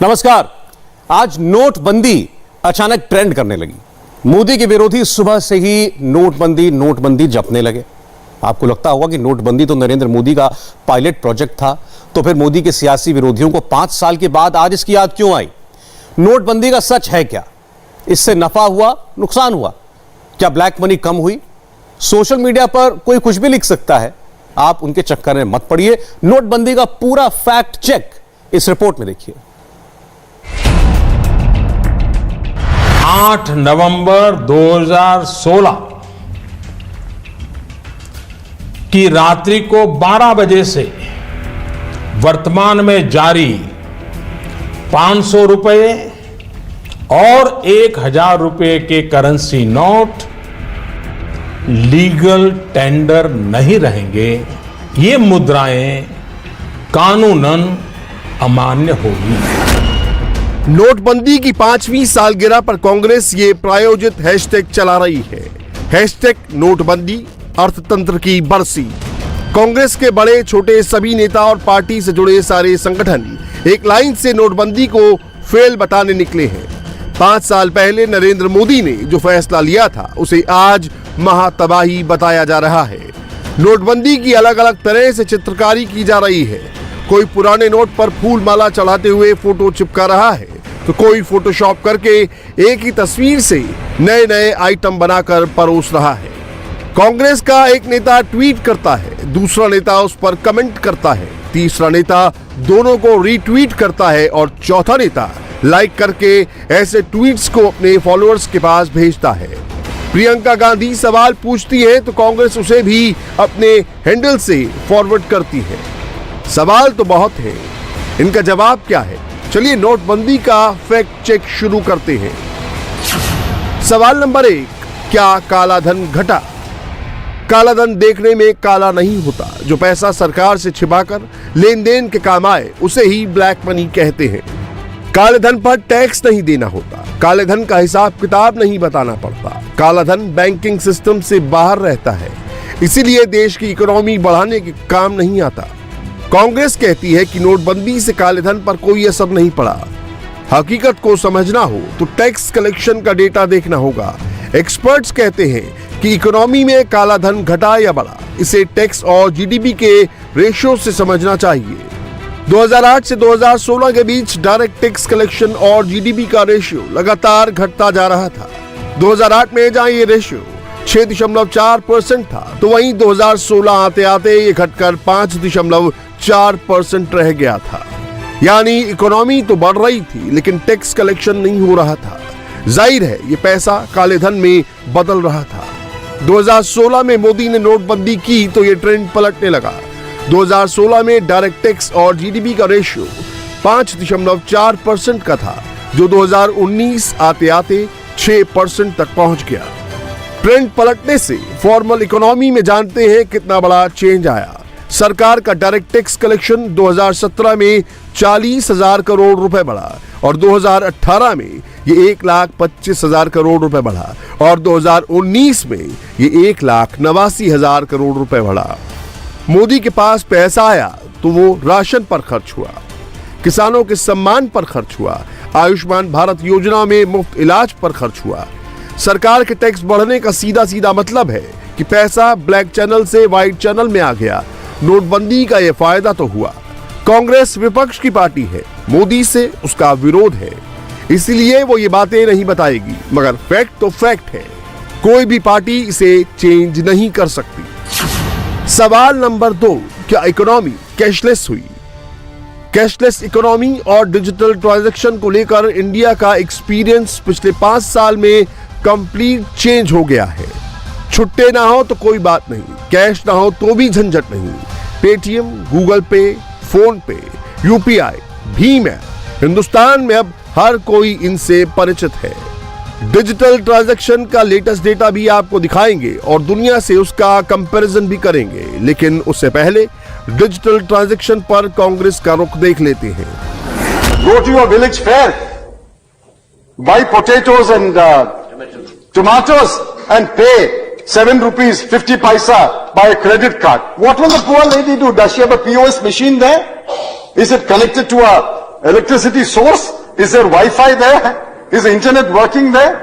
नमस्कार। आज नोटबंदी अचानक ट्रेंड करने लगी। मोदी के विरोधी सुबह से ही नोटबंदी जपने लगे। आपको लगता होगा कि नोटबंदी तो नरेंद्र मोदी का पायलट प्रोजेक्ट था, तो फिर मोदी के सियासी विरोधियों को 5 साल के बाद आज इसकी याद क्यों आई? नोटबंदी का सच है क्या? इससे नफा हुआ, नुकसान हुआ? क्या ब्लैक मनी कम हुई? सोशल मीडिया पर कोई कुछ भी लिख सकता है, आप उनके चक्कर में मत पड़िए। नोटबंदी का पूरा फैक्ट चेक इस रिपोर्ट में देखिए। 8 नवंबर 2016 की रात्रि को 12 बजे से वर्तमान में जारी 500 रुपए और 1000 रुपए के करेंसी नोट लीगल टेंडर नहीं रहेंगे। ये मुद्राएं कानूनन अमान्य होगी। नोटबंदी की 5वीं सालगिरह पर कांग्रेस ये प्रायोजित हैशटैग चला रही है। हैशटैग नोटबंदी अर्थतंत्र की बरसी। कांग्रेस के बड़े छोटे सभी नेता और पार्टी से जुड़े सारे संगठन एक लाइन से नोटबंदी को फेल बताने निकले हैं। 5 साल पहले नरेंद्र मोदी ने जो फैसला लिया था उसे आज महातबाही बताया जा रहा है। नोटबंदी की अलग अलग तरह से चित्रकारी की जा रही है। कोई पुराने नोट पर फूल माला चढ़ाते हुए फोटो चिपका रहा है, तो कोई फोटोशॉप करके एक ही तस्वीर से नए नए आइटम बनाकर परोस रहा है। कांग्रेस का एक नेता ट्वीट करता है, दूसरा नेता उस पर कमेंट करता है, तीसरा नेता दोनों को रीट्वीट करता है और चौथा नेता लाइक करके ऐसे ट्वीट्स को अपने फॉलोअर्स के पास भेजता है। प्रियंका गांधी सवाल पूछती है तो कांग्रेस उसे भी अपने हैंडल से फॉरवर्ड करती है। सवाल तो बहुत है, इनका जवाब क्या है? चलिए नोटबंदी का फैक्ट चेक शुरू करते हैं। सवाल नंबर 1, क्या काला धन घटा? काला धन देखने में काला नहीं होता। जो पैसा सरकार से छिपाकर लेन देन के काम आए उसे ही ब्लैक मनी कहते हैं। काले धन पर टैक्स नहीं देना होता। काले धन का हिसाब किताब नहीं बताना पड़ता। काला धन बैंकिंग सिस्टम से बाहर रहता है, इसीलिए देश की इकोनॉमी बढ़ाने के काम नहीं आता। कांग्रेस कहती है कि नोटबंदी से काले धन पर कोई असर नहीं पड़ा। हकीकत को समझना हो तो टैक्स कलेक्शन का डेटा देखना होगा। एक्सपर्ट्स कहते हैं कि इकोनॉमी में काला धन घटा या बढ़ा, इसे टैक्स और जीडीपी के रेशियो से समझना चाहिए। 2008 से 2016 के बीच डायरेक्ट टैक्स कलेक्शन और जीडीपी का रेशियो लगातार घटता जा रहा था। 2008 में जहां ये रेशियो 6.4% था, तो वहीं 2016 आते आते ये घटकर 5.4% रह गया था। यानी इकोनॉमी तो बढ़ रही थी लेकिन टैक्स कलेक्शन नहीं हो रहा था। जाहिर है ये पैसा काले धन में बदल रहा था। 2016 में मोदी ने नोटबंदी की तो ये ट्रेंड पलटने लगा। 2016 में डायरेक्ट टैक्स और जीडीपी का रेशियो 5.4% का था, जो 2019 आते आते 6% तक पहुंच गया। ट्रेंड पलटने से फॉर्मल इकोनॉमी में जानते हैं कितना बड़ा चेंज आया। सरकार का डायरेक्ट टैक्स कलेक्शन 2017 में 40,000 करोड़ रुपए बढ़ा और 2018 में ये 1,25,000 करोड़ रुपए बढ़ा और 2019 में ये 1,89,000 करोड़ रुपए बढ़ा। मोदी के पास पैसा आया तो वो राशन पर खर्च हुआ, किसानों के सम्मान पर खर्च हुआ, आयुष्मान भारत योजना में मुफ्त इलाज पर खर्च हुआ। सरकार के टैक्स बढ़ने का सीधा सीधा मतलब है कि पैसा ब्लैक चैनल से व्हाइट चैनल में आ गया। नोटबंदी का यह फायदा तो हुआ। कांग्रेस विपक्ष की पार्टी है, मोदी से उसका विरोध है, इसलिए वो ये बातें नहीं बताएगी, मगर फैक्ट तो फैक्ट है। कोई भी पार्टी इसे चेंज नहीं कर सकती। सवाल नंबर 2, क्या इकोनॉमी कैशलेस हुई? कैशलेस इकोनॉमी और डिजिटल ट्रांजैक्शन को लेकर इंडिया का एक्सपीरियंस पिछले 5 साल में कंप्लीट चेंज हो गया है। छुट्टे ना हो तो कोई बात नहीं, कैश ना हो तो भी झंझट नहीं। पेटीएम, गूगल पे, फोन पे, यूपीआई, भीम ऐप, हिंदुस्तान में अब हर कोई इनसे परिचित है। डिजिटल ट्रांजैक्शन का लेटेस्ट डेटा भी आपको दिखाएंगे और दुनिया से उसका कंपैरिजन भी करेंगे, लेकिन उससे पहले डिजिटल ट्रांजैक्शन पर कांग्रेस का रुख देख लेते हैं। Go to your village fair, buy potatoes and tomatoes and pay 7 rupees 50 paisa by a credit card. What will the poor lady do? Does she have a POS machine there? Is it connected to a electricity source? Is there Wi-Fi there? Is the internet working there?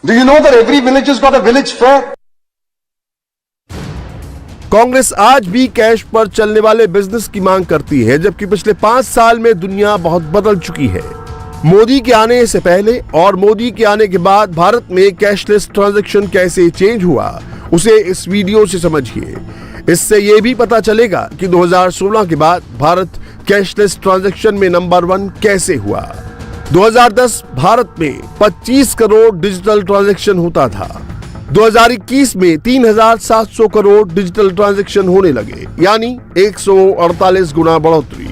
Do you know that every village has got a village fair? Congress आज भी cash पर चलने वाले business की मांग करती है, जबकि पिछले 5 साल में दुनिया बहुत बदल चुकी है। मोदी के आने से पहले और मोदी के आने के बाद भारत में कैशलेस ट्रांजैक्शन कैसे चेंज हुआ, उसे इस वीडियो से समझिए। इससे यह भी पता चलेगा कि 2016 के बाद भारत कैशलेस ट्रांजैक्शन में नंबर 1 कैसे हुआ। 2010 भारत में 25 करोड़ डिजिटल ट्रांजैक्शन होता था। 2021 में 3,700 करोड़ डिजिटल ट्रांजैक्शन होने लगे, यानी 148 गुना बढ़ोतरी।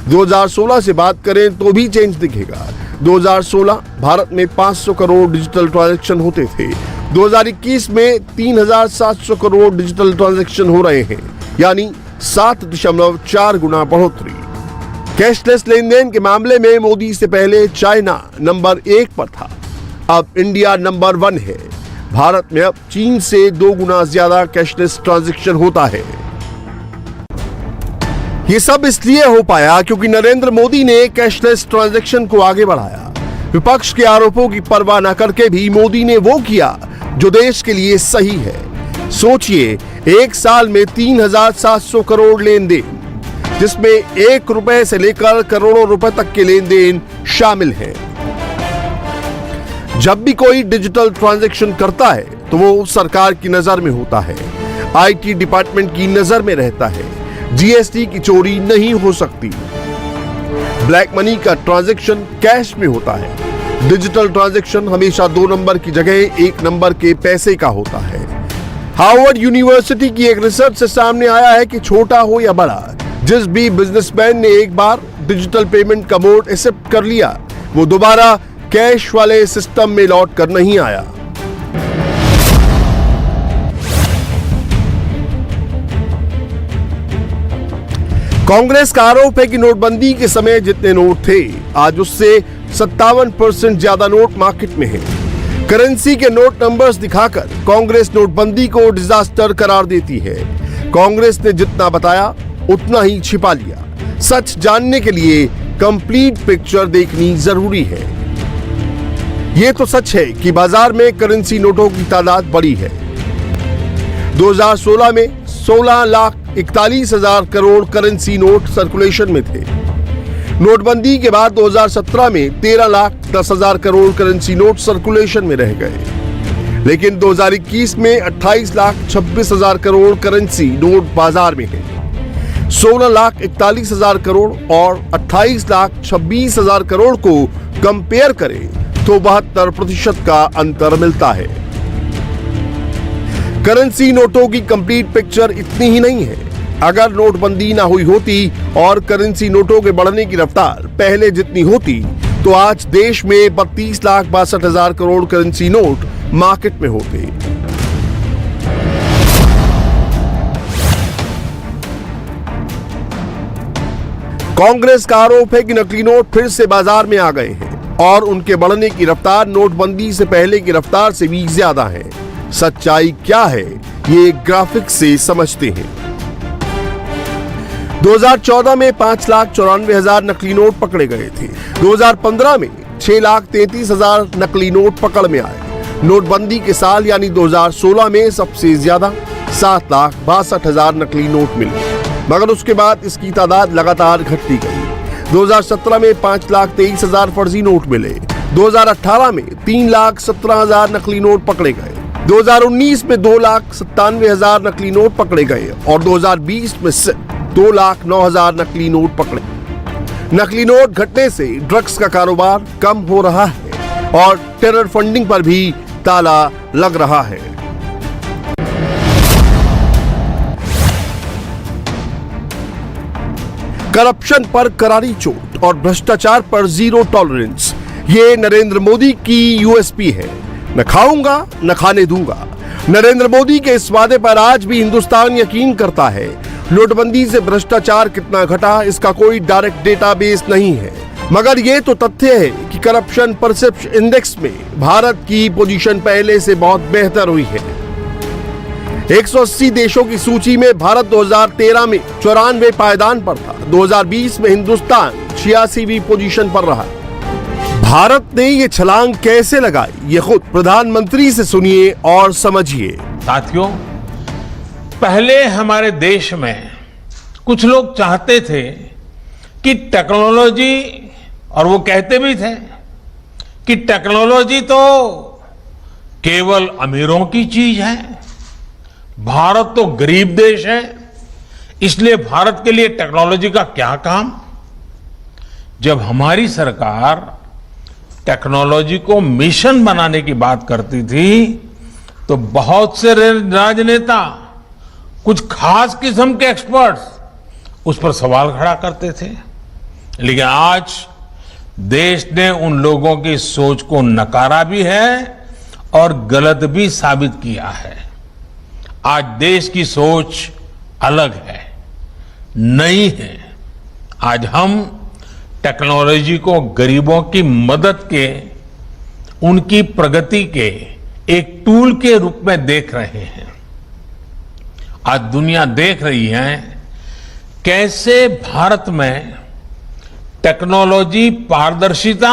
2016 से बात करें तो भी चेंज दिखेगा। 2016 भारत में 500 करोड़ डिजिटल ट्रांजैक्शन होते थे। 2021 में 3,700 करोड़ डिजिटल ट्रांजैक्शन हो रहे हैं, यानी 7.4 गुना बढ़ोतरी। कैशलेस लेन देन के मामले में मोदी से पहले चाइना नंबर 1 पर था, अब इंडिया नंबर 1 है। भारत में अब चीन से 2 गुना ज्यादा कैशलेस ट्रांजैक्शन होता है। ये सब इसलिए हो पाया क्योंकि नरेंद्र मोदी ने कैशलेस ट्रांजैक्शन को आगे बढ़ाया। विपक्ष के आरोपों की परवाह न करके भी मोदी ने वो किया जो देश के लिए सही है। सोचिए, एक साल में 3,700 करोड़ लेन देन, जिसमें 1 रुपए से लेकर करोड़ों रुपए तक के लेन देन शामिल हैं। जब भी कोई डिजिटल ट्रांजैक्शन करता है तो वो सरकार की नजर में होता है, आईटी डिपार्टमेंट की नजर में रहता है। जीएसटी की चोरी नहीं हो सकती। ब्लैक मनी का ट्रांजैक्शन कैश में होता है। डिजिटल ट्रांजैक्शन हमेशा 2 नंबर की जगह 1 नंबर के पैसे का होता है। हार्वर्ड यूनिवर्सिटी की एक रिसर्च से सामने आया है कि छोटा हो या बड़ा, जिस भी बिजनेसमैन ने एक बार डिजिटल पेमेंट का मोड एक्सेप्ट कर लिया, वो दोबारा कैश वाले सिस्टम में लौट कर नहीं आया। कांग्रेस का आरोप है कि नोटबंदी के समय जितने नोट थे, आज उससे 57% ज्यादा नोट मार्केट में हैं। करेंसी के नोट नंबर्स दिखाकर कांग्रेस नोटबंदी को डिजास्टर करार देती है। कांग्रेस ने जितना बताया उतना ही छिपा लिया। सच जानने के लिए कंप्लीट पिक्चर देखनी जरूरी है। यह तो सच है कि बाजार में करेंसी नोटों की तादाद बढ़ी है। 2016 में 16,41,000 करोड़ करेंसी नोट सर्कुलेशन में थे। नोटबंदी के बाद 2017 में 13,10,000 करोड़ करेंसी नोट सर्कुलेशन में रह गए, लेकिन 2021 में 28,26,000 करोड़ करेंसी नोट बाजार में है। 16,41,000 करोड़ और 28,26,000 करोड़ को कंपेयर करें तो 72% का अंतर मिलता है। करेंसी नोटों की कंप्लीट पिक्चर इतनी ही नहीं है। अगर नोटबंदी ना हुई होती और करेंसी नोटों के बढ़ने की रफ्तार पहले जितनी होती, तो आज देश में 32,62,000 करोड़ करेंसी नोट मार्केट में होते। कांग्रेस का आरोप है कि नकली नोट फिर से बाजार में आ गए हैं और उनके बढ़ने की रफ्तार नोटबंदी से पहले की रफ्तार से भी ज्यादा है। सच्चाई क्या है, ये ग्राफिक से समझते हैं। 2014 में 5,94,000 नकली नोट पकड़े गए थे। 2015 में 6,33,000 नकली नोट पकड़ में आए। नोटबंदी के साल यानी 2016 में सबसे ज्यादा 7,62,000 नकली नोट मिले, मगर उसके बाद इसकी तादाद लगातार घटती गई। 2017 में 5,23,000 फर्जी नोट मिले। 2018 में 3,17,000 नकली नोट पकड़े गए। 2019 में 2,97,000 नकली नोट पकड़े गए और 2020 में 2,09,000 नकली नोट पकड़े। नकली नोट घटने से ड्रग्स का कारोबार कम हो रहा है और टेरर फंडिंग पर भी ताला लग रहा है। करप्शन पर करारी चोट और भ्रष्टाचार पर जीरो टॉलरेंस, ये नरेंद्र मोदी की यूएसपी है। न खाऊंगा न खाने दूंगा। नरेंद्र मोदी के इस वादे पर आज भी हिंदुस्तान यकीन करता है। नोटबंदी से भ्रष्टाचार कितना घटा, इसका कोई डायरेक्ट डेटाबेस नहीं है, मगर यह तो तथ्य है कि करप्शन परसेप्शन इंडेक्स में भारत की पोजीशन पहले से बहुत बेहतर हुई है। 180 देशों की सूची में भारत 2013 में 94वें पायदान पर था। 2020 में हिंदुस्तान 86वीं पोजीशन पर रहा। भारत ने ये छलांग कैसे लगाई, ये खुद प्रधानमंत्री से सुनिए और समझिए। साथियों, पहले हमारे देश में कुछ लोग चाहते थे कि टेक्नोलॉजी, और वो कहते भी थे कि टेक्नोलॉजी तो केवल अमीरों की चीज है, भारत तो गरीब देश है, इसलिए भारत के लिए टेक्नोलॉजी का क्या काम। जब हमारी सरकार टेक्नोलॉजी को मिशन बनाने की बात करती थी तो बहुत से राजनेता, कुछ खास किस्म के एक्सपर्ट्स उस पर सवाल खड़ा करते थे। लेकिन आज देश ने उन लोगों की सोच को नकारा भी है और गलत भी साबित किया है। आज देश की सोच अलग है, नई है। आज हम टेक्नोलॉजी को गरीबों की मदद के, उनकी प्रगति के एक टूल के रूप में देख रहे हैं। आज दुनिया देख रही है कैसे भारत में टेक्नोलॉजी पारदर्शिता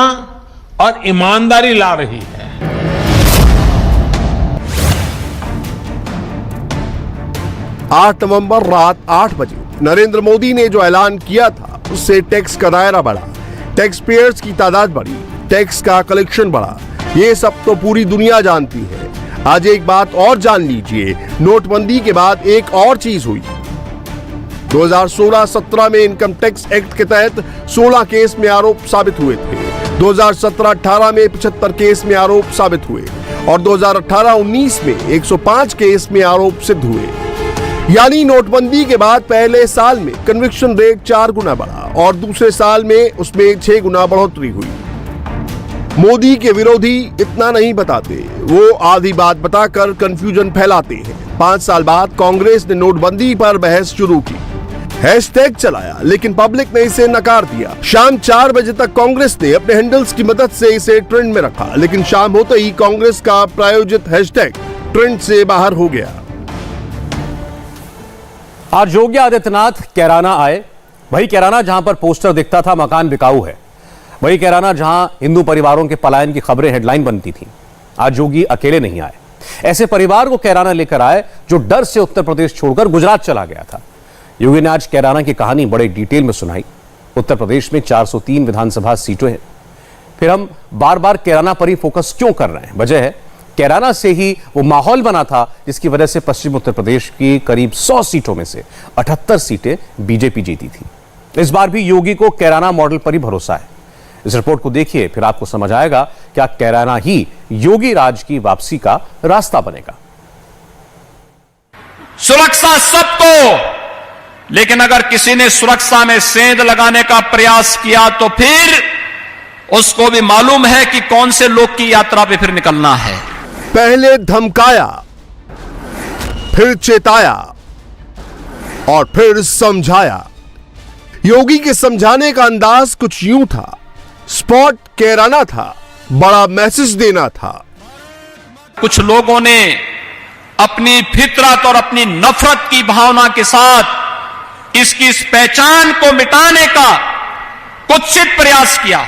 और ईमानदारी ला रही है। 8 नवंबर रात 8 बजे नरेंद्र मोदी ने जो ऐलान किया था उससे टैक्स का दायरा बढ़ा, टैक्स पेयर्स की तादाद बढ़ी, टैक्स का कलेक्शन बढ़ा। ये सब तो पूरी दुनिया जानती है। आज एक बात और जान लीजिए, नोटबंदी के बाद एक और चीज हुई। 2016-17 में इनकम टैक्स एक्ट के तहत 16 केस में आरोप साबित हुए थे। 2017-18 में 75 केस में आरोप साबित हुए और 2018-19 में 105 केस में आरोप सिद्ध हुए। यानी नोटबंदी के बाद पहले साल में कन्विक्शन रेट 4 गुना बढ़ा और दूसरे साल में उसमें 6 गुना बढ़ोतरी हुई। मोदी के विरोधी इतना नहीं बताते, वो आधी बात बताकर कंफ्यूजन फैलाते हैं। 5 साल बाद कांग्रेस ने नोटबंदी पर बहस शुरू की, हैशटैग चलाया, लेकिन पब्लिक ने इसे नकार दिया। शाम 4 बजे तक कांग्रेस ने अपने हैंडल्स की मदद से इसे ट्रेंड में रखा, लेकिन शाम होते ही कांग्रेस का प्रायोजित हैशटैग ट्रेंड से बाहर हो गया। आज योगी आदित्यनाथ कैराना आए, वही कैराना जहां पर पोस्टर दिखता था मकान बिकाऊ है, वही कैराना जहां हिंदू परिवारों के पलायन की खबरें हेडलाइन बनती थी। आज योगी अकेले नहीं आए, ऐसे परिवार को कैराना लेकर आए जो डर से उत्तर प्रदेश छोड़कर गुजरात चला गया था। योगी ने आज कैराना की कहानी बड़े डिटेल में सुनाई। उत्तर प्रदेश में 403 विधानसभा सीटें हैं। फिर हम बार बार कैराना पर ही फोकस क्यों कर रहे हैं? वजह है कैराना से ही वो माहौल बना था जिसकी वजह से पश्चिम उत्तर प्रदेश की करीब 100 सीटों में से 78 सीटें बीजेपी जीती थी। इस बार भी योगी को कैराना मॉडल पर ही भरोसा है। इस रिपोर्ट को देखिए, फिर आपको समझ आएगा क्या कैराना ही योगी राज की वापसी का रास्ता बनेगा। सुरक्षा सबको, लेकिन अगर किसी ने सुरक्षा में सेंध लगाने का प्रयास किया तो फिर उसको भी मालूम है कि कौन से लोग की यात्रा पे फिर निकलना है। पहले धमकाया, फिर चेताया और फिर समझाया। योगी के समझाने का अंदाज कुछ यूं था, स्पॉट कैराना था, बड़ा मैसेज देना था। कुछ लोगों ने अपनी फितरत और अपनी नफरत की भावना के साथ इसकी इस पहचान को मिटाने का कुत्सित प्रयास किया।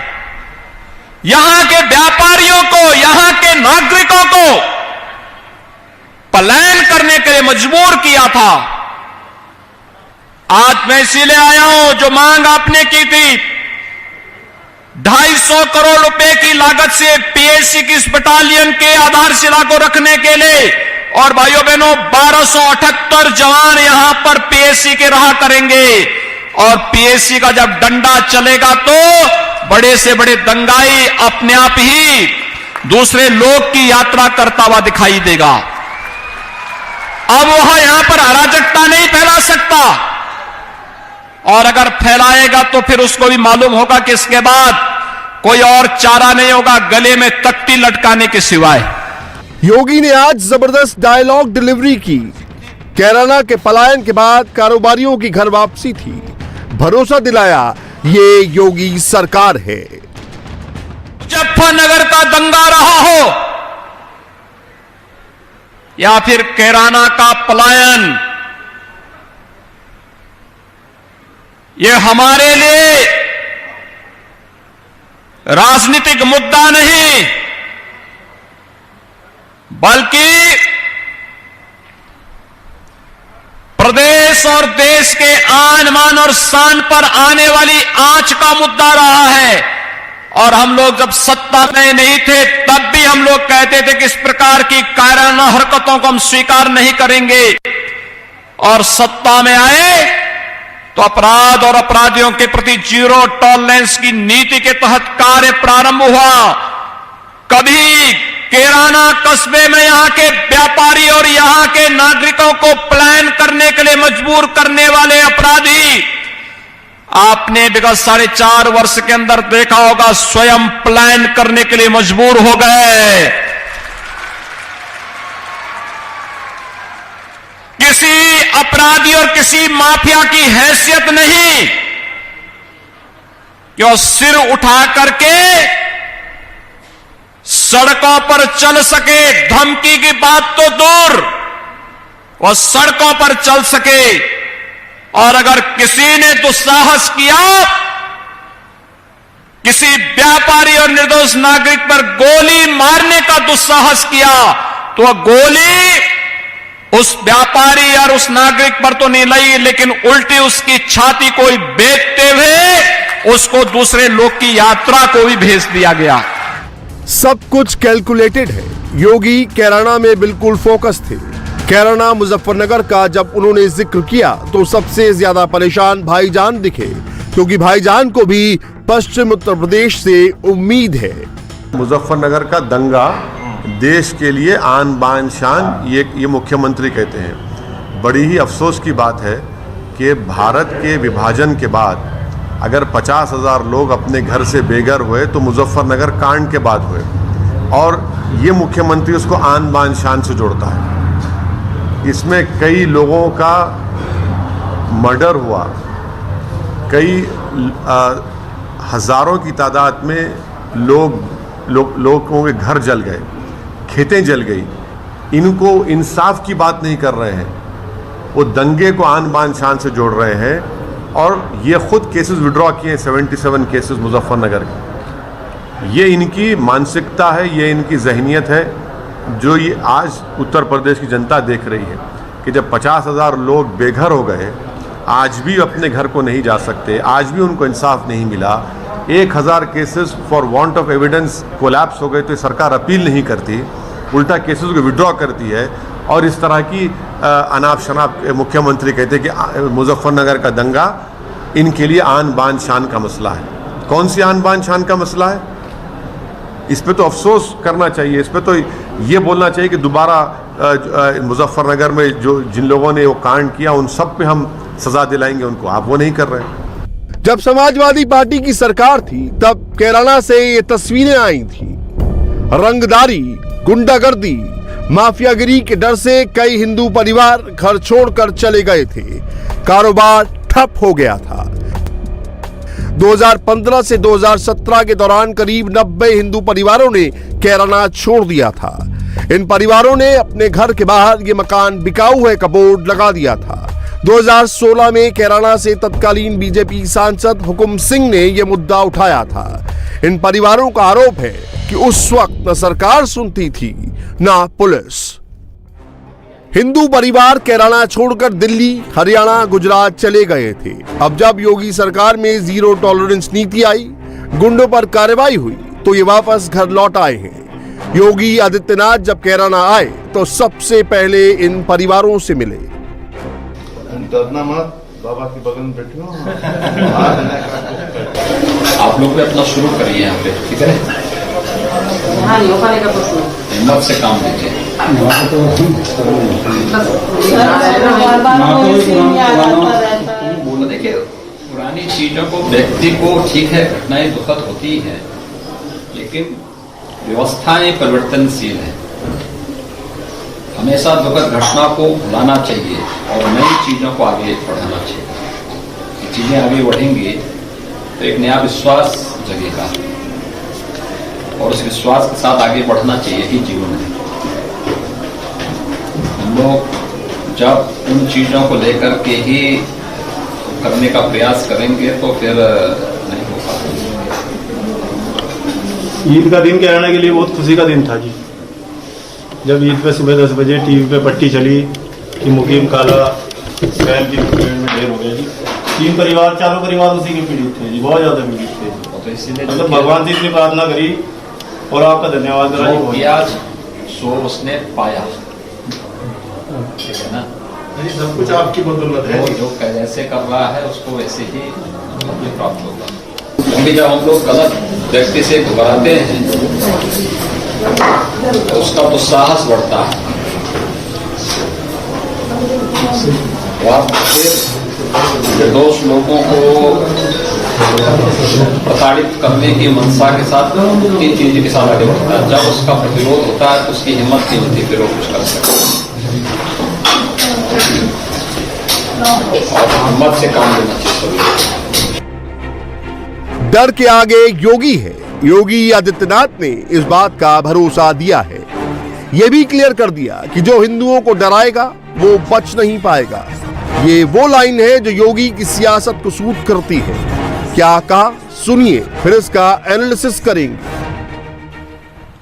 यहां के व्यापारियों को, यहां के नागरिकों को पलायन करने के लिए मजबूर किया था। आज मैं इसीलिए आया हूं, जो मांग आपने की थी 250 करोड़ रुपए की लागत से पीएससी की इस बटालियन के आधारशिला को रखने के लिए, और भाइयों बहनों 1278 जवान यहां पर पीएससी के रहा करेंगे। और पीएससी का जब डंडा चलेगा तो बड़े से बड़े दंगाई अपने आप ही दूसरे लोग की यात्रा करता हुआ दिखाई देगा। अब वह यहां पर अराजकता नहीं फैला सकता, और अगर फैलाएगा तो फिर उसको भी मालूम होगा कि इसके बाद कोई और चारा नहीं होगा गले में तख्ती लटकाने के सिवाय। योगी ने आज जबरदस्त डायलॉग डिलीवरी की। कैराना के पलायन के बाद कारोबारियों की घर वापसी थी। भरोसा दिलाया ये योगी सरकार है। मुजफ्फरनगर का दंगा रहा हो, या फिर कैराना का पलायन, ये हमारे लिए राजनीतिक मुद्दा नहीं, बल्कि प्रदेश और देश के आन मान और शान पर आने वाली आंच का मुद्दा रहा है। और हम लोग जब सत्ता में नहीं थे तब भी हम लोग कहते थे कि इस प्रकार की कायराना हरकतों को हम स्वीकार नहीं करेंगे, और सत्ता में आए तो अपराध और अपराधियों के प्रति जीरो टॉलरेंस की नीति के तहत कार्य प्रारंभ हुआ। कभी कैराना कस्बे में यहां के व्यापारी और यहां के नागरिकों को प्लान करने के लिए मजबूर करने वाले अपराधी आपने विगत 4.5 वर्ष के अंदर देखा होगा, स्वयं प्लान करने के लिए मजबूर हो गए। किसी अपराधी और किसी माफिया की हैसियत नहीं कि वो सिर उठा करके सड़कों पर चल सके, धमकी की बात तो दूर, वो सड़कों पर चल सके। और अगर किसी ने दुस्साहस किया, किसी व्यापारी और निर्दोष नागरिक पर गोली मारने का दुस्साहस किया, तो वह गोली उस व्यापारी और उस नागरिक पर तो नहीं लगी, लेकिन उल्टी उसकी छाती को ही बेचते हुए उसको दूसरे लोग की यात्रा को भी भेज दिया गया। सब कुछ कैलकुलेटेड है। योगी कैराना में बिल्कुल फोकस थे। कैराना मुजफ्फरनगर का जब उन्होंने जिक्र किया तो सबसे ज्यादा परेशान भाईजान दिखे, क्योंकि भाईजान को भी पश्चिम उत्तर प्रदेश से उम्मीद है। मुजफ्फरनगर का दंगा देश के लिए आन बान शान, ये मुख्यमंत्री कहते हैं। बड़ी ही अफसोस की बात है कि भारत के विभाजन के बाद अगर 50,000 लोग अपने घर से बेघर हुए तो मुजफ्फरनगर कांड के बाद हुए, और ये मुख्यमंत्री उसको आन बान शान से जोड़ता है। इसमें कई लोगों का मर्डर हुआ, कई हजारों की तादाद में लोगों के घर जल गए, खेतें जल गई। इनको इंसाफ की बात नहीं कर रहे हैं, वो दंगे को आन बान शान से जोड़ रहे हैं। और ये खुद केसेस विड्रॉ किए, 77 केसेस मुजफ्फरनगर के। ये इनकी मानसिकता है, ये इनकी जहनीत है, जो ये आज उत्तर प्रदेश की जनता देख रही है कि जब 50,000 लोग बेघर हो गए, आज भी अपने घर को नहीं जा सकते, आज भी उनको इंसाफ नहीं मिला, 1000 cases for want of evidence collapse हो गए, तो सरकार अपील नहीं करती, उल्टा केसेस को विड्रॉ करती है। और इस तरह की अनाप शनाप मुख्यमंत्री कहते हैं कि मुजफ्फरनगर का दंगा इनके लिए आन बान शान का मसला है। कौन सी आन बान शान का मसला है? इस पे तो अफसोस करना चाहिए, इस पे तो ये बोलना चाहिए कि दोबारा मुजफ्फरनगर में जिन लोगों ने वो कांड किया उन सब पे हम सजा दिलाएंगे उनको। आप वो नहीं कर रहे। जब समाजवादी पार्टी की सरकार थी तब कैराना से ये तस्वीरें आई थी। रंगदारी, गुंडागर्दी, माफियागिरी के डर से कई हिंदू परिवार घर छोड़कर चले गए थे। कारोबार ठप हो गया था। 2015 से 2017 के दौरान करीब 90 हिंदू परिवारों ने कैराना छोड़ दिया था। इन परिवारों ने अपने घर के बाहर ये मकान बिकाऊ है का बोर्ड लगा दिया था। 2016 में कैराना से तत्कालीन बीजेपी सांसद हुकुम सिंह ने यह मुद्दा उठाया था। इन परिवारों का आरोप है कि उस वक्त न सरकार सुनती थी न पुलिस। हिंदू परिवार कैराना छोड़कर दिल्ली, हरियाणा, गुजरात चले गए थे। अब जब योगी सरकार में जीरो टॉलरेंस नीति आई, गुंडों पर कार्रवाई हुई, तो ये वापस घर लौट आए हैं। योगी आदित्यनाथ जब कैराना आए तो सबसे पहले इन परिवारों से मिले। डरना मत, बाबा के बगल में बैठे हो। आप लोग भी अपना शुरू करिए यहाँ पे, ठीक है? हिम्मत से काम लीजिए। बोलो, देखिए पुरानी चीजों को, व्यक्ति को, ठीक है घटनाएं दुखद होती है, लेकिन व्यवस्थाएं परिवर्तनशील है। हमेशा दुखद घटना को भुलाना चाहिए और नई चीजों को आगे बढ़ाना चाहिए। ये चीजें आगे बढ़ेंगी तो एक नया विश्वास जगेगा और उस विश्वास के साथ आगे बढ़ना चाहिए ही जीवन है। लोग जब उन चीजों को लेकर के ही करने का प्रयास करेंगे तो फिर नहीं हो पाता। ईद का दिन कहलाने के लिए बहुत खुशी का दिन था जी, जब ईद पे सुबह 10 बजे टीवी पे पट्टी चली कि मुकीम काला स्वयं की पेड़ में ढेर हो गया जी। 3 परिवार, चारों परिवार उसी के पीड़ित थे जी, बहुत ज्यादा पीड़ित थे। तो इसीलिए मतलब भगवान से इतनी प्रार्थना करी और आपका धन्यवाद करा जी। किया सो उसने पाया, ठीक है ना। सब कुछ आपकी बदौलत है। वो जो जैसे कर रहा है उसको वैसे ही प्राप्त होगा। क्योंकि जब हम लोग गलत व्यक्ति से घबराते हैं तो उसका तो साहस बढ़ता है और फिर निर्दोष लोगों को प्रताड़ित करने की मंशा के साथ 3 चीज के साथ आगे बढ़ता है। जब उसका प्रतिरोध होता है तो उसकी हिम्मत नहीं होती फिर वो कुछ कर सकता और हिम्मत से काम लेना चाहिए। डर के आगे योगी है। योगी आदित्यनाथ ने इस बात का भरोसा दिया है, यह भी क्लियर कर दिया कि जो हिंदुओं को डराएगा वो बच नहीं पाएगा। ये वो लाइन है जो योगी की सियासत को सूट करती है। क्या कहा सुनिए, फिर इसका एनालिसिस करेंगे।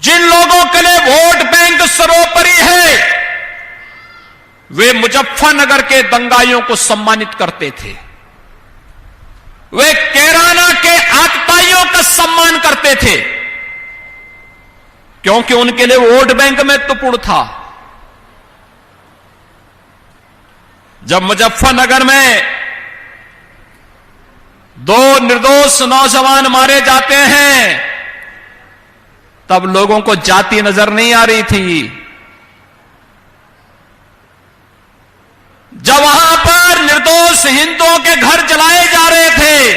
जिन लोगों के लिए वोट बैंक सर्वोपरि है वे मुजफ्फरनगर के दंगाइयों को सम्मानित करते थे, वे कैराना के आतताइयों का सम्मान करते थे, क्योंकि उनके लिए वोट बैंक महत्वपूर्ण था। जब मुजफ्फरनगर में 2 निर्दोष नौजवान मारे जाते हैं तब लोगों को जाति नजर नहीं आ रही थी। जब वहां पर निर्दोष हिंदुओं के घर जलाए जा रहे थे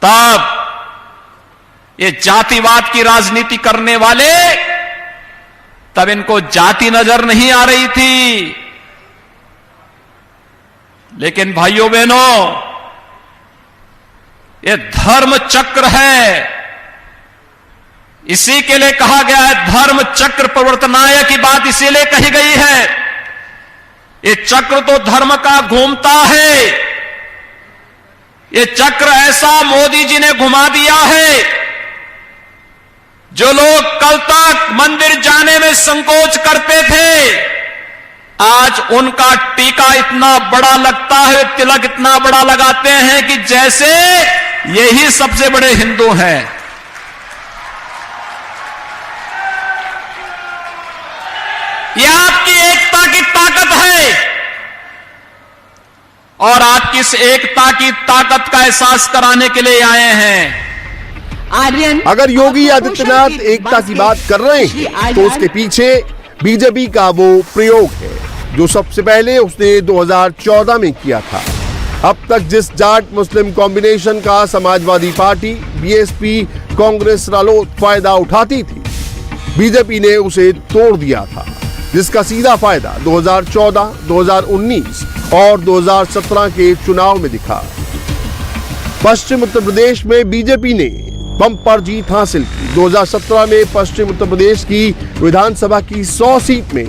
तब ये जातिवाद की राजनीति करने वाले, तब इनको जाति नजर नहीं आ रही थी। लेकिन भाइयों बहनों, ये धर्म चक्र है, इसी के लिए कहा गया है धर्म चक्र प्रवर्तनाय की बात इसीलिए कही गई है। ये चक्र तो धर्म का घूमता है। ये चक्र ऐसा मोदी जी ने घुमा दिया है, जो लोग कल तक मंदिर जाने में संकोच करते थे, आज उनका टीका इतना बड़ा लगता है, तिलक इतना बड़ा लगाते हैं कि जैसे यही सबसे बड़े हिंदू हैं। यह आपकी एकता की ताकत है और आपकी इस एकता की ताकत का एहसास कराने के लिए आए हैं। अगर योगी आदित्यनाथ एकता की बात कर रहे हैं तो उसके पीछे बीजेपी का वो प्रयोग है जो सबसे पहले उसने 2014 में किया था। अब तक जिस जाट मुस्लिम कॉम्बिनेशन का समाजवादी पार्टी, बीएसपी, कांग्रेस, रालोद फायदा उठाती थी, बीजेपी ने उसे तोड़ दिया था, जिसका सीधा फायदा 2014, 2019 और 2017 के चुनाव में दिखा। पश्चिम उत्तर प्रदेश में बीजेपी ने बम्पर जीत हासिल की। 2017 में पश्चिम उत्तर प्रदेश की विधानसभा की 100 सीट में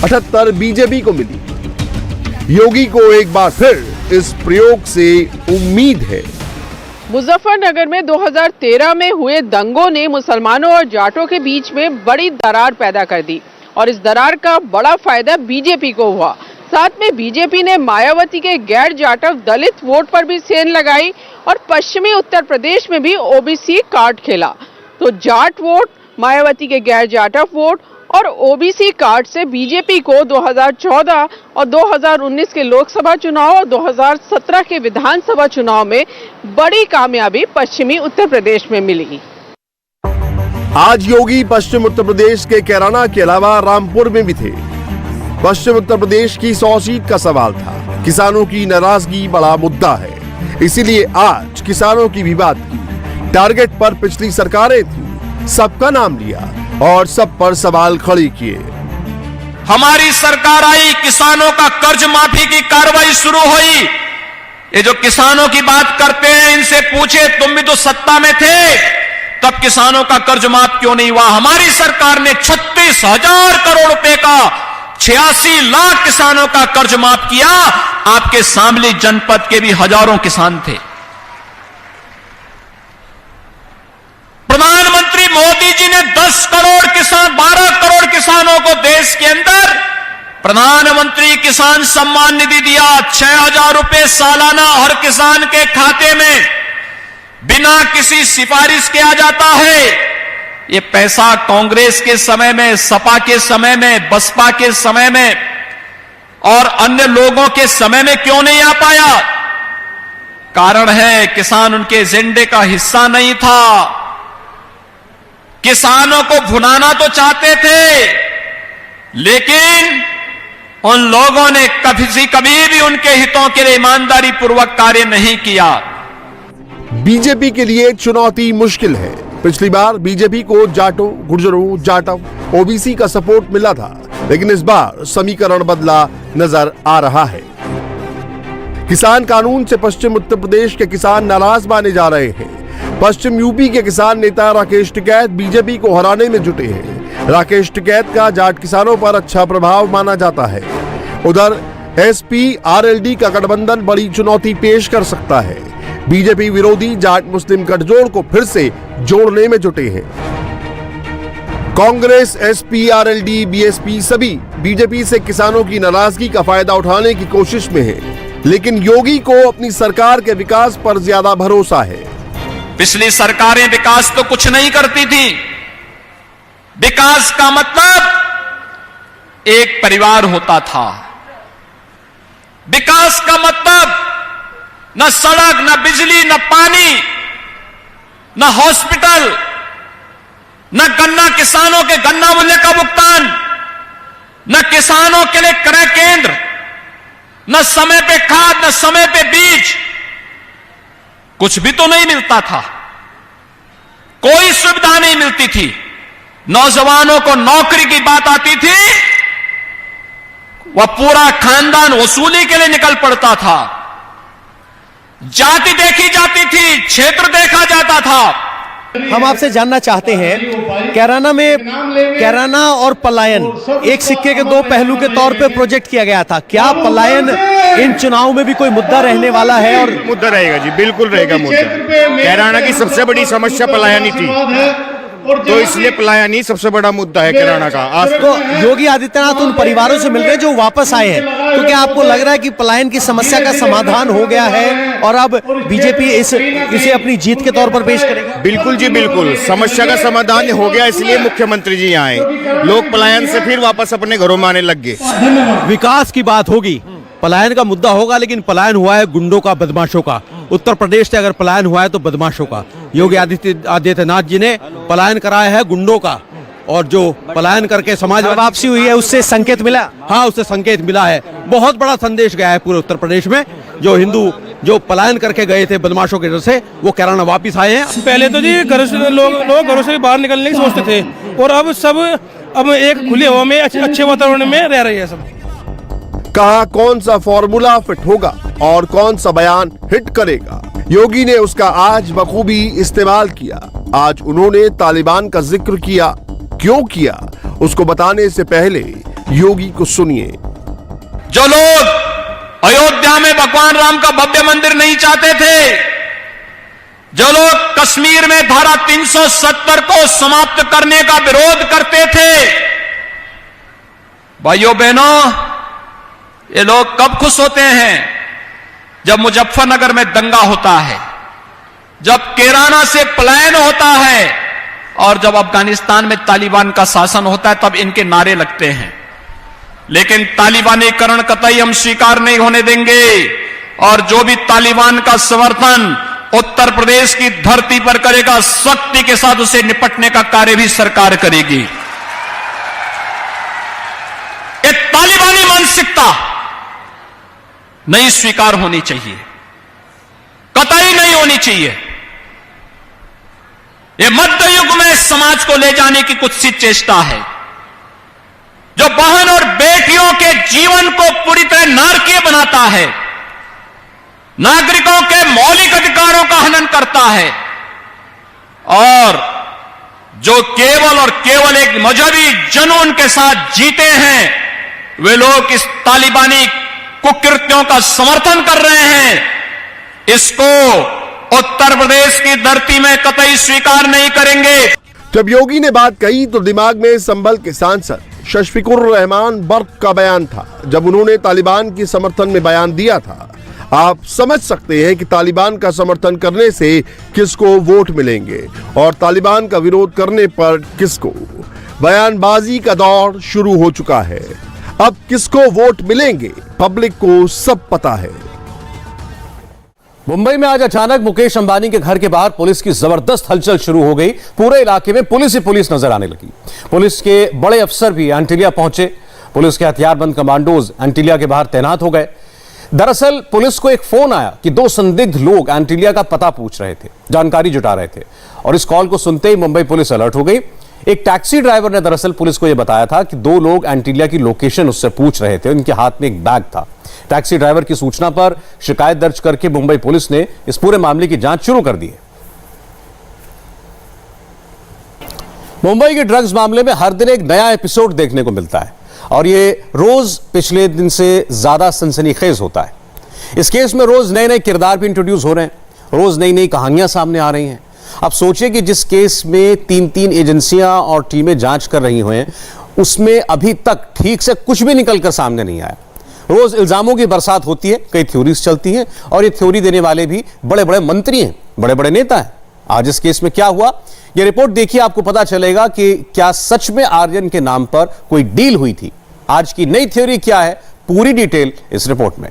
78 बीजेपी को मिली। योगी को एक बार फिर इस प्रयोग से उम्मीद है। मुजफ्फरनगर में 2013 में हुए दंगों ने मुसलमानों और जाटों के बीच में बड़ी दरार पैदा कर दी और इस दरार का बड़ा फायदा बीजेपी को हुआ। साथ में बीजेपी ने मायावती के गैर जाटव दलित वोट पर भी सेंध लगाई और पश्चिमी उत्तर प्रदेश में भी ओबीसी कार्ड खेला। तो जाट वोट, मायावती के गैर जाटव वोट और ओबीसी कार्ड से बीजेपी को 2014 और 2019 के लोकसभा चुनाव और 2017 के विधानसभा चुनाव में बड़ी कामयाबी पश्चिमी उत्तर प्रदेश में मिली। आज योगी पश्चिम उत्तर प्रदेश के कैराना के अलावा रामपुर में भी थे। पश्चिम उत्तर प्रदेश की 100 सीट का सवाल था। किसानों की नाराजगी बड़ा मुद्दा है, इसीलिए आज किसानों की भी बात की। टारगेट पर पिछली सरकारें थी, सबका नाम लिया और सब पर सवाल खड़े किए। हमारी सरकार आई, किसानों का कर्ज माफी की कार्रवाई शुरू हुई। ये जो किसानों की बात करते हैं इनसे पूछे, तुम भी तो सत्ता में थे, तब किसानों का कर्ज माफ क्यों नहीं हुआ? हमारी सरकार ने 36,000 करोड़ रुपए का 86 लाख किसानों का कर्ज माफ किया। आपके शामली जनपद के भी हजारों किसान थे। प्रधानमंत्री मोदी जी ने 10 करोड़ किसान, 12 करोड़ किसानों को देश के अंदर प्रधानमंत्री किसान सम्मान निधि दिया। 6,000 रुपए सालाना हर किसान के खाते में बिना किसी सिफारिश के आ जाता है। ये पैसा कांग्रेस के समय में, सपा के समय में, बसपा के समय में और अन्य लोगों के समय में क्यों नहीं आ पाया? कारण है किसान उनके एजेंडे का हिस्सा नहीं था। किसानों को भुनाना तो चाहते थे, लेकिन उन लोगों ने कभी भी उनके हितों के लिए ईमानदारी पूर्वक कार्य नहीं किया। बीजेपी के लिए चुनौती मुश्किल है। पिछली बार बीजेपी को जाटों, गुर्जरों, जाटों, ओबीसी का सपोर्ट मिला था, लेकिन इस बार समीकरण बदला नजर आ रहा है। किसान कानून से पश्चिम उत्तर प्रदेश के किसान नाराज माने जा रहे हैं। पश्चिम यूपी के किसान नेता राकेश टिकैत बीजेपी को हराने में जुटे हैं। राकेश टिकैत का जाट किसानों पर अच्छा प्रभाव माना जाता है। उधर एसपी आरएलडी का गठबंधन बड़ी चुनौती पेश कर सकता है। बीजेपी विरोधी जाट मुस्लिम गठजोड़ को फिर से जोड़ने में जुटे हैं। कांग्रेस, एसपी, आरएलडी, बीएसपी सभी बीजेपी से किसानों की नाराजगी का फायदा उठाने की कोशिश में हैं। लेकिन योगी को अपनी सरकार के विकास पर ज्यादा भरोसा है। पिछली सरकारें विकास तो कुछ नहीं करती थी। विकास का मतलब एक परिवार होता था। विकास का मतलब न सड़क, न बिजली, न पानी, न हॉस्पिटल, न गन्ना किसानों के गन्ना मूल्य का भुगतान, न किसानों के लिए क्रय केंद्र, न समय पे खाद, न समय पे बीज, कुछ भी तो नहीं मिलता था। कोई सुविधा नहीं मिलती थी। नौजवानों को नौकरी की बात आती थी, वह पूरा खानदान वसूली के लिए निकल पड़ता था। जाति देखी जाती थी, क्षेत्र देखा जाता था। हम आपसे जानना चाहते हैं, कैराना और पलायन एक सिक्के के दो पहलू के तौर पे प्रोजेक्ट किया गया था। क्या पलायन इन चुनाव में भी कोई मुद्दा रहने वाला है? और मुद्दा रहेगा जी, बिल्कुल रहेगा मुद्दा। कैराना की सबसे बड़ी समस्या पलायन ही थी, तो इसलिए पलायन ही सबसे बड़ा मुद्दा है कैराना का। आज तो योगी आदित्यनाथ उन परिवारों से मिल रहे जो वापस आए हैं, तो क्या आपको लग रहा है कि पलायन की समस्या का समाधान हो गया है और अब बीजेपी इसे अपनी जीत के तौर पर पेश करेगी? बिल्कुल जी, बिल्कुल समस्या का समाधान हो गया, इसलिए मुख्यमंत्री जी आए। लोग पलायन से फिर वापस अपने घरों में आने लग गए। विकास की बात होगी, पलायन का मुद्दा होगा, लेकिन पलायन हुआ है गुंडों का, बदमाशों का। उत्तर प्रदेश से अगर पलायन हुआ है तो बदमाशों का। योगी आदित्यनाथ जी ने पलायन कराया है गुंडों का, और जो पलायन करके समाज वापसी हुई है उससे संकेत मिला। हाँ, उससे संकेत मिला है। बहुत बड़ा संदेश गया है पूरे उत्तर प्रदेश में। जो हिंदू जो पलायन करके गए थे बदमाशों के डर से, वो कैराना वापिस आए हैं। पहले तो जी घर से लोग घरों से बाहर निकलने की सोचते थे, और अब एक खुले हवा में अच्छे वातावरण में रह रहे हैं सब। कहा कौन सा फॉर्मूला फिट होगा और कौन सा बयान हिट करेगा, योगी ने उसका आज बखूबी इस्तेमाल किया। आज उन्होंने तालिबान का जिक्र किया। क्यों किया, उसको बताने से पहले योगी को सुनिए। जो लोग अयोध्या में भगवान राम का भव्य मंदिर नहीं चाहते थे, जो लोग कश्मीर में धारा 370 को समाप्त करने का विरोध करते थे, भाइयों बहनों, ये लोग कब खुश होते हैं? जब मुजफ्फरनगर में दंगा होता है, जब कैराना से पलायन होता है, और जब अफगानिस्तान में तालिबान का शासन होता है, तब इनके नारे लगते हैं। लेकिन तालिबानीकरण कतई हम स्वीकार नहीं होने देंगे, और जो भी तालिबान का समर्थन उत्तर प्रदेश की धरती पर करेगा, सख्ती के साथ उसे निपटने का कार्य भी सरकार करेगी। ये तालिबानी मानसिकता नहीं स्वीकार होनी चाहिए, कतई नहीं होनी चाहिए। यह मध्य युग में समाज को ले जाने की कुत्सित चेष्टा है, जो बहन और बेटियों के जीवन को पूरी तरह नारकीय बनाता है, नागरिकों के मौलिक अधिकारों का हनन करता है, और जो केवल और केवल एक मजहबी जुनून के साथ जीते हैं, वे लोग इस तालिबानी कुकृत्यों का समर्थन कर रहे हैं, इसको उत्तर प्रदेश की धरती में कतई स्वीकार नहीं करेंगे। जब योगी ने बात कही तो दिमाग में संभल के सांसद शफीकुर रहमान बर्क का बयान था, जब उन्होंने तालिबान के समर्थन में बयान दिया था। आप समझ सकते हैं कि तालिबान का समर्थन करने से किसको वोट मिलेंगे और तालिबान का विरोध करने पर किसको। बयानबाजी का दौर शुरू हो चुका है। अब किसको वोट मिलेंगे पब्लिक को सब पता है। मुंबई में आज अचानक मुकेश अंबानी के घर के बाहर पुलिस की जबरदस्त हलचल शुरू हो गई। पूरे इलाके में पुलिस ही पुलिस नजर आने लगी। पुलिस के बड़े अफसर भी एंटीलिया पहुंचे। पुलिस के हथियारबंद कमांडोज एंटीलिया के बाहर तैनात हो गए। दरअसल पुलिस को एक फोन आया कि 2 संदिग्ध लोग एंटीलिया का पता पूछ रहे थे, जानकारी जुटा रहे थे, और इस कॉल को सुनते ही मुंबई पुलिस अलर्ट हो गई। एक टैक्सी ड्राइवर ने दरअसल पुलिस को यह बताया था कि 2 लोग एंटीलिया की लोकेशन उससे पूछ रहे थे। उनके हाथ में एक बैग था। टैक्सी ड्राइवर की सूचना पर शिकायत दर्ज करके मुंबई पुलिस ने इस पूरे मामले की जांच शुरू कर दी है। मुंबई के ड्रग्स मामले में हर दिन एक नया एपिसोड देखने को मिलता है और ये रोज पिछले दिन से ज्यादा सनसनीखेज होता है। इस केस में रोज नए नए किरदार भी इंट्रोड्यूस हो रहे हैं, रोज नई नई कहानियां सामने आ रही हैं। अब सोचिए कि जिस केस में 3 एजेंसियां और टीमें जांच कर रही हुई हैं, उसमें अभी तक ठीक से कुछ भी निकलकर सामने नहीं आया। रोज इल्जामों की बरसात होती है, कई थ्योरीज चलती हैं और ये थ्योरी देने वाले भी बड़े बड़े मंत्री हैं, बड़े बड़े नेता हैं। आज इस केस में क्या हुआ, ये रिपोर्ट देखिए, आपको पता चलेगा कि क्या सच में आर्यन के नाम पर कोई डील हुई थी। आज की नई थ्योरी क्या है, पूरी डिटेल इस रिपोर्ट में।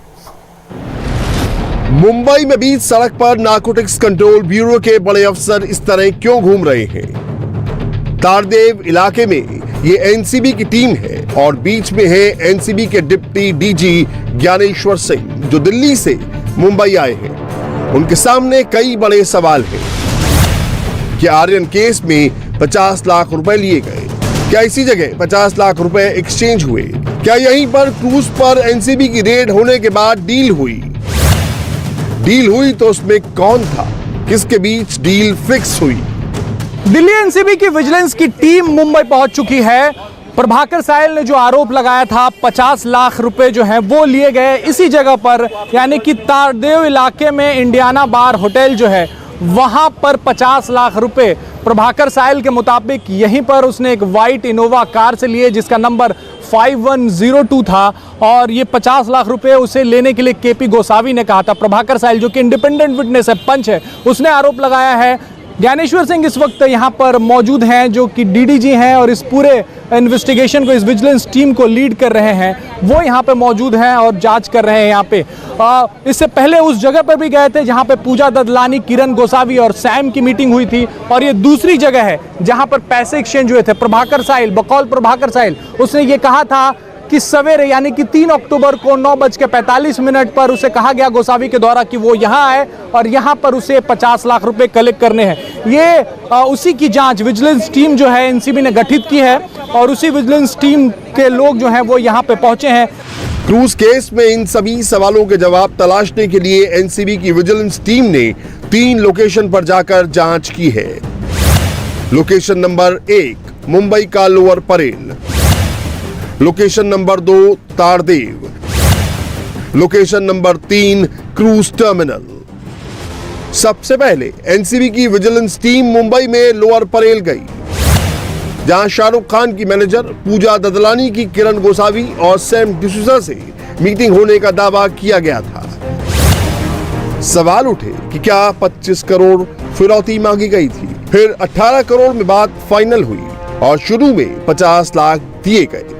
मुंबई में बीच सड़क पर नारकोटिक्स कंट्रोल ब्यूरो के बड़े अफसर इस तरह क्यों घूम रहे हैं? तारदेव इलाके में ये एनसीबी की टीम है और बीच में है एनसीबी के डिप्टी डीजी ज्ञानेश्वर सिंह, जो दिल्ली से मुंबई आए हैं। उनके सामने कई बड़े सवाल हैं। क्या आर्यन केस में 50 लाख रुपए लिए गए? क्या इसी जगह 50 लाख रुपए एक्सचेंज हुए? क्या यहीं पर क्रूज पर एनसीबी की रेड होने के बाद डील हुई? डील हुई तो उसमें कौन था? किसके बीच डील फिक्स हुई? दिल्ली एनसीबी की विजिलेंस की टीम मुंबई पहुंच चुकी है। प्रभाकर सायल ने जो आरोप लगाया था 50 लाख रुपए जो हैं वो लिए गए इसी जगह पर, यानी कि तारदेव इलाके में इंडियाना बार होटल जो है वहां पर 50 लाख रुपए प्रभाकर सायल के मुताबिक यहीं पर उसने एक वाइट इनोवा कार से लिए जिसका नंबर 5102 था और ये 50 लाख रुपए उसे लेने के लिए केपी गोसावी ने कहा था। प्रभाकर सायल जो कि इंडिपेंडेंट विटनेस है, पंच है, उसने आरोप लगाया है। ज्ञानेश्वर सिंह इस वक्त यहाँ पर मौजूद हैं जो कि डीडीजी हैं और इस पूरे इन्वेस्टिगेशन को, इस विजिलेंस टीम को लीड कर रहे हैं। वो यहाँ पे मौजूद हैं और जांच कर रहे हैं यहाँ पे। इससे पहले उस जगह पर भी गए थे जहाँ पे पूजा ददलानी, किरण गोसावी और सैम की मीटिंग हुई थी और ये दूसरी जगह है जहाँ पर पैसे एक्सचेंज हुए थे। प्रभाकर साहिल, बकौल प्रभाकर साहिल, उसने ये कहा था कि सवेरे यानी कि 3 अक्टूबर को 9:45 पर उसे कहा गया गोसावी के द्वारा कि वो यहाँ आए और यहाँ पर उसे 50 लाख रुपए कलेक्ट करने हैं। ये उसी की जांच विजिलेंस टीम जो है एनसीबी ने गठित की है और उसी विजिलेंस टीम के लोग जो हैं वो यहाँ पे पहुंचे हैं। क्रूज केस में इन सभी सवालों के जवाब तलाशने के लिए एनसीबी की विजिलेंस टीम ने 3 लोकेशन पर जाकर जांच की है। लोकेशन नंबर 1 मुंबई का lower Parel, location number 2 Tardeo, location number 3 cruise terminal. सबसे पहले एनसीबी की विजिलेंस टीम मुंबई में लोअर परेल गई, जहां शाहरुख खान की मैनेजर पूजा ददलानी की किरण गोसावी और सैम डिसूजा से मीटिंग होने का दावा किया गया था। सवाल उठे कि क्या 25 करोड़ फिरौती मांगी गई थी, फिर 18 करोड़ में बात फाइनल हुई और शुरू में 50 लाख दिए गए।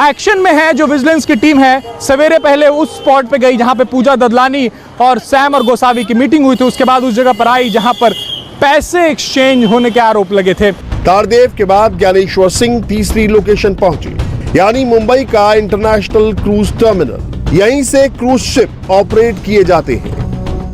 एक्शन में है जो विजिलेंस की टीम है, सवेरे पहले उस स्पॉट पे गई जहां पे पूजा ददलानी और सैम और गोसावी की मीटिंग हुई थी। उसके बाद उस जगह पर आई जहां पर पैसे एक्सचेंज होने के आरोप लगे थे। तारदेव के बाद ज्ञानेश्वर सिंह तीसरी लोकेशन पहुंचे, यानी मुंबई का इंटरनेशनल क्रूज टर्मिनल। यहीं से क्रूज शिप ऑपरेट किए जाते हैं।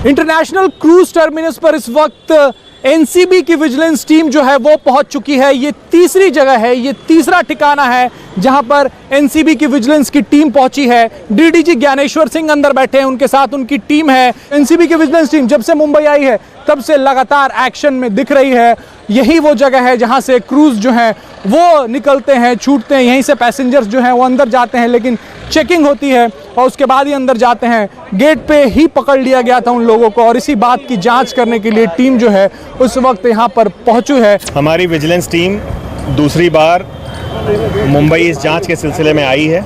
इंटरनेशनल क्रूज टर्मिनस पर इस वक्त एनसीबी की विजिलेंस टीम जो है वो पहुंच चुकी है। ये तीसरी जगह है, ये तीसरा ठिकाना है जहां पर एनसीबी की विजिलेंस की टीम पहुंची है। डीडीजी ज्ञानेश्वर सिंह अंदर बैठे हैं, उनके साथ उनकी टीम है। एनसीबी की विजिलेंस टीम जब से मुंबई आई है तब से लगातार एक्शन में दिख रही है। यही वो जगह है जहां से क्रूज जो है वो निकलते हैं, छूटते हैं, यहीं से पैसेंजर्स जो हैं वो अंदर जाते हैं, लेकिन चेकिंग होती है और उसके बाद ही अंदर जाते हैं। गेट पे ही पकड़ लिया गया था उन लोगों को और इसी बात की जांच करने के लिए टीम जो है उस वक्त यहाँ पर पहुंची है। हमारी विजिलेंस टीम दूसरी बार मुंबई इस जांच के सिलसिले में आई है।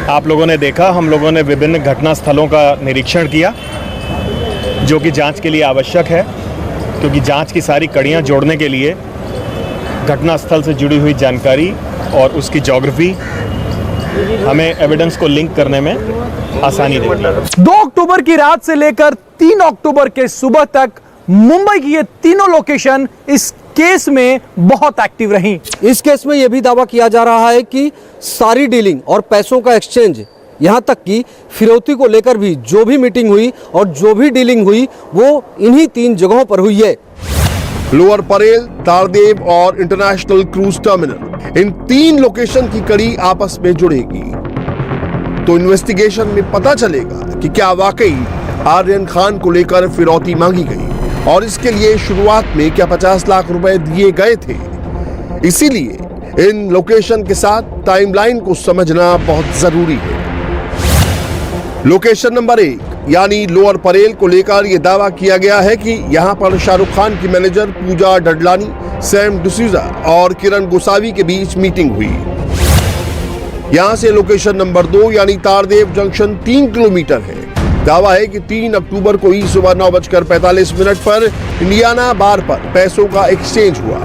आप लोगों ने देखा, हम लोगों ने विभिन्न घटना स्थलों का निरीक्षण किया जो कि जांच के लिए आवश्यक है, क्योंकि जांच की सारी कड़ियां जोड़ने के लिए घटना स्थल से जुड़ी हुई जानकारी और उसकी ज्योग्राफी हमें एविडेंस को लिंक करने में आसानी देगी। 2 अक्टूबर की रात से लेकर 3 अक्टूबर के सुबह तक मुंबई की ये तीनों लोकेशन इस केस में बहुत एक्टिव रही। इस केस में यह भी दावा किया जा रहा है कि सारी डीलिंग और पैसों का एक्सचेंज, यहां तक कि फिरौती को लेकर भी जो भी मीटिंग हुई और जो भी डीलिंग हुई वो इन्हीं 3 जगहों पर हुई है। लोअर परेल, तारदेव और इंटरनेशनल क्रूज टर्मिनल, इन 3 लोकेशन की कड़ी आपस में जुड़ेगी तो इन्वेस्टिगेशन में पता चलेगा कि क्या वाकई आर्यन खान को लेकर फिरौती मांगी गई और इसके लिए शुरुआत में क्या 50 लाख रुपए दिए गए थे। इसीलिए इन लोकेशन के साथ टाइमलाइन को समझना बहुत जरूरी है। लोकेशन नंबर 1 यानी लोअर परेल को लेकर यह दावा किया गया है कि यहां पर शाहरुख खान की मैनेजर पूजा डडलानी, सैम डिसूजा और किरण गोसावी के बीच मीटिंग हुई। यहां से लोकेशन नंबर 2 यानी तारदेव जंक्शन 3 किलोमीटर है। दावा है कि 3 अक्टूबर को ही सुबह 9:45 पर इंडियाना बार पर पैसों का एक्सचेंज हुआ,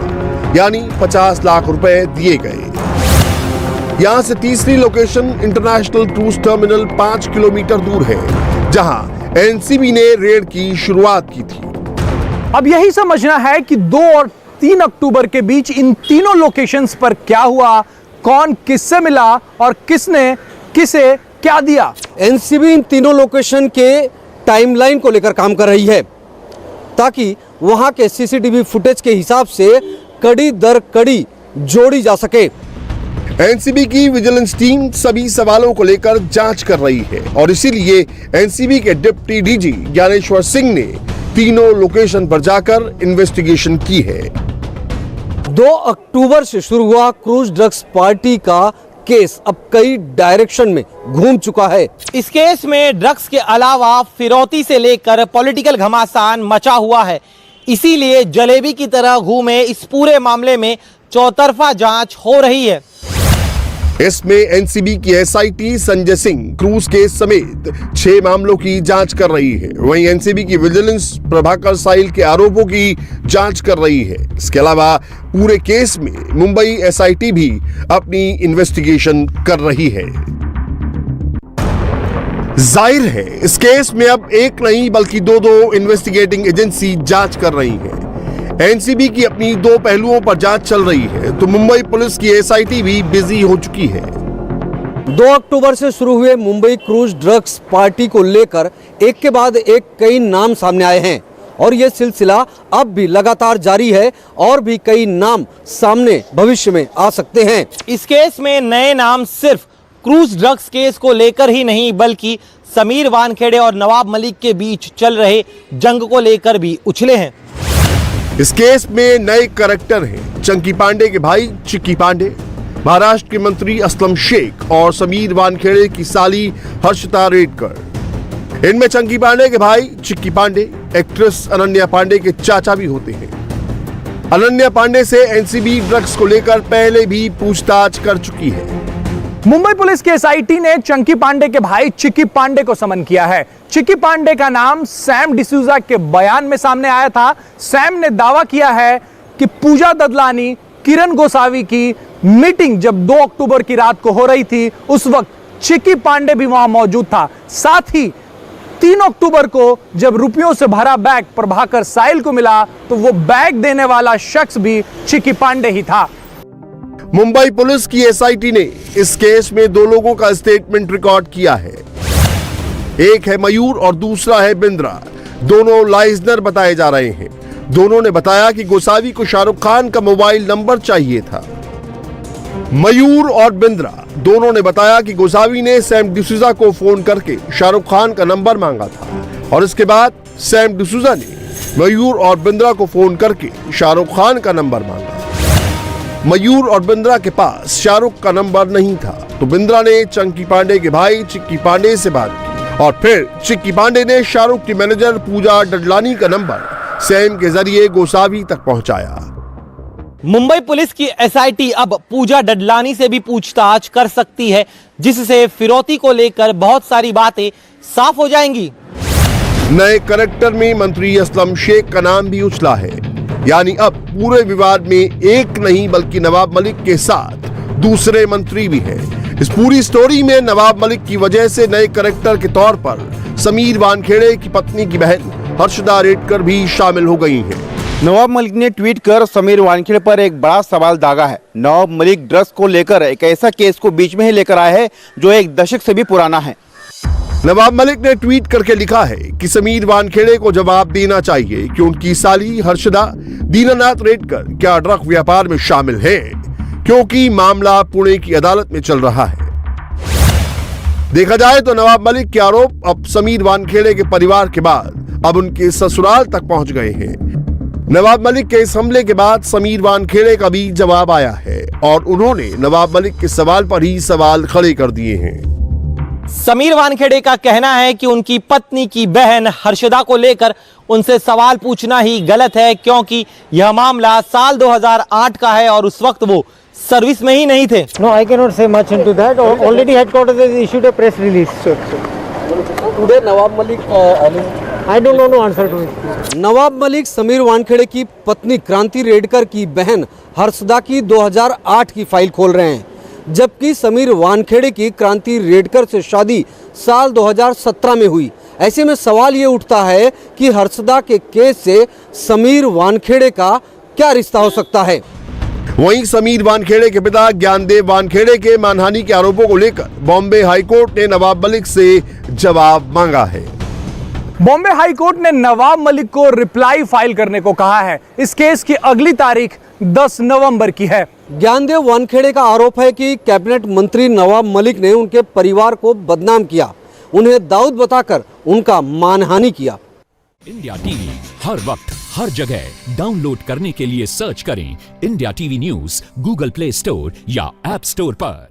यानी 50 लाख रुपए दिए गए। यहां से तीसरी location international cruise terminal 5 kilometre दूर है, जहां एनसीबी ने रेड की शुरुआत की थी। अब यही समझना है कि 2 और 3 अक्टूबर के बीच इन तीनों लोकेशंस पर क्या हुआ, कौन किससे मिला और किसने किसे क्या दिया। एनसीबी इन तीनों लोकेशन के टाइमलाइन को लेकर काम कर रही है ताकि वहां के सीसीटीवी फुटेज के हिसाब से कड़ी दर कड़ी जोड़ी जा सके। एनसीबी की विजिलेंस टीम सभी सवालों को लेकर जांच कर रही है और इसीलिए एनसीबी के डिप्टी डीजी ज्ञानेश्वर सिंह ने तीनों लोकेशन पर जाकर इन्वेस्टिगेशन की है। 2 अक्टूबर से शुरू हुआ क्रूज ड्रग्स पार्टी का केस अब कई डायरेक्शन में घूम चुका है। इस केस में ड्रग्स के अलावा फिरौती से लेकर पॉलिटिकल घमासान मचा हुआ है। इसीलिए जलेबी की तरह घूमे इस पूरे मामले में चौतरफा जांच हो रही है। इसमें एनसीबी की SIT Sanjay Singh cruise case समेत 6 मामलों की जांच कर रही है। वहीं एनसीबी की विजिलेंस प्रभाकर साहिल के आरोपों की जांच कर रही है। इसके अलावा पूरे केस में मुंबई एसआईटी भी अपनी इन्वेस्टिगेशन कर रही है। जाहिर है इस केस में अब एक नहीं बल्कि 2 इन्वेस्टिगेटिंग एजेंसी जांच कर रही है। एनसीबी की अपनी 2 पहलुओं पर जांच चल रही है तो मुंबई पुलिस की एसआईटी भी बिजी हो चुकी है। 2 अक्टूबर से शुरू हुए मुंबई क्रूज ड्रग्स पार्टी को लेकर एक के बाद एक कई नाम सामने आए हैं और यह सिलसिला अब भी लगातार जारी है और भी कई नाम सामने भविष्य में आ सकते हैं। इस केस में नए नाम सिर्फ क्रूज ड्रग्स केस को लेकर ही नहीं बल्कि समीर वानखेड़े और नवाब मलिक के बीच चल रहे जंग को लेकर भी उछले हैं। इस केस में नए कैरेक्टर हैं चंकी पांडे के भाई चिक्की पांडे, महाराष्ट्र के मंत्री असलम शेख और समीर वानखेड़े की साली हर्षिता रेडकर। इनमें चंकी पांडे के भाई चिक्की पांडे एक्ट्रेस अनन्या पांडे के चाचा भी होते हैं। अनन्या पांडे से एनसीबी ड्रग्स को लेकर पहले भी पूछताछ कर चुकी है। मुंबई पुलिस की एसआईटी ने चंकी पांडे के भाई चिक्की पांडे को समन किया है। चिक्की पांडे का नाम सैम डिसूजा के बयान में सामने आया था। सैम ने दावा किया है कि पूजा ददलानी, किरण गोसावी की मीटिंग जब 2 अक्टूबर की रात को हो रही थी उस वक्त चिक्की पांडे भी वहां मौजूद था। साथ ही 3 अक्टूबर को जब रुपयों से भरा बैग प्रभाकर साहिल को मिला तो वो बैग देने वाला शख्स भी चिक्की पांडे ही था। मुंबई पुलिस की एसआईटी ने इस केस में 2 लोगों का स्टेटमेंट रिकॉर्ड किया है। एक है मयूर और दूसरा है बिंद्रा। दोनों लाइजनर बताए जा रहे हैं। दोनों ने बताया कि गोसावी को शाहरुख खान का मोबाइल नंबर चाहिए था। मयूर और बिंद्रा दोनों ने बताया कि गोसावी ने सैम डिसूजा को फोन करके शाहरुख खान का नंबर मांगा था और इसके बाद सैम डिसूजा ने मयूर और बिंद्रा को फोन करके शाहरुख खान का नंबर मांगा। मयूर और बिंद्रा के पास शाहरुख का नंबर नहीं था, तो बिंद्रा ने चंकी पांडे के भाई चिक्की पांडे से बात की और फिर चिक्की पांडे ने शाहरुख की मैनेजर पूजा डडलानी का नंबर सैम के जरिए गोसावी तक पहुंचाया। मुंबई पुलिस की एसआईटी अब पूजा डडलानी से भी पूछताछ कर सकती है, जिससे फिरौती को लेकर बहुत सारी बातें साफ हो जाएंगी। नए करेक्टर में मंत्री असलम शेख का नाम भी उछला है, यानी अब पूरे विवाद में एक नहीं बल्कि नवाब मलिक के साथ दूसरे मंत्री भी हैं। इस पूरी स्टोरी में नवाब मलिक की वजह से नए करेक्टर के तौर पर समीर वानखेड़े की पत्नी की बहन हर्षदा रेडकर भी शामिल हो गई हैं। नवाब मलिक ने ट्वीट कर समीर वानखेड़े पर एक बड़ा सवाल दागा है। नवाब मलिक ड्रग्स को लेकर एक ऐसा केस को बीच में ही लेकर आए हैं जो एक दशक से भी पुराना है। नवाब मलिक ने ट्वीट करके लिखा है कि समीर वानखेड़े को जवाब देना चाहिए कि उनकी साली हर्षदा दीनानाथ रेडकर क्या ड्रग व्यापार में शामिल है, क्योंकि मामला पुणे की अदालत में चल रहा है। देखा जाए तो नवाब मलिक के आरोप अब समीर वानखेड़े के परिवार के बाद अब उनके ससुराल तक पहुंच गए हैं। नवाब मलिक के इस हमले के बाद समीर वानखेड़े का भी जवाब आया है और उन्होंने नवाब मलिक के सवाल पर ही सवाल खड़े कर दिए हैं। समीर वानखेड़े का कहना है कि उनकी पत्नी की बहन हर्षदा को लेकर उनसे सवाल पूछना ही गलत है, क्योंकि यह मामला साल 2008 का है और उस वक्त वो सर्विस में ही नहीं थे। No, I cannot say much into that. Already headquarters has issued a press release. Today Nawab Malik I don't know no answer to it. Nawab Malik Sameer Wankhede की पत्नी क्रांति रेडकर की बहन हर्षदा की 2008 की फाइल खोल रहे हैं, जबकि समीर वानखेड़े की क्रांति रेडकर से शादी साल 2017 में हुई। ऐसे में सवाल ये उठता है कि हर्षदा के केस से समीर वानखेड़े का क्या रिश्ता हो सकता है। वहीं समीर वानखेड़े के पिता ज्ञानदेव वानखेड़े के मानहानि के आरोपों को लेकर बॉम्बे हाईकोर्ट ने नवाब मलिक से जवाब मांगा है। बॉम्बे हाईकोर्ट ने नवाब मलिक को रिप्लाई फाइल करने को कहा है। इस केस की अगली तारीख 10 नवंबर की है। ज्ञानदेव वानखेड़े का आरोप है कि कैबिनेट मंत्री नवाब मलिक ने उनके परिवार को बदनाम किया, उन्हें दाऊद बताकर उनका मानहानि किया। इंडिया टीवी हर वक्त हर जगह डाउनलोड करने के लिए सर्च करें India TV news Google play store या ऐप स्टोर पर।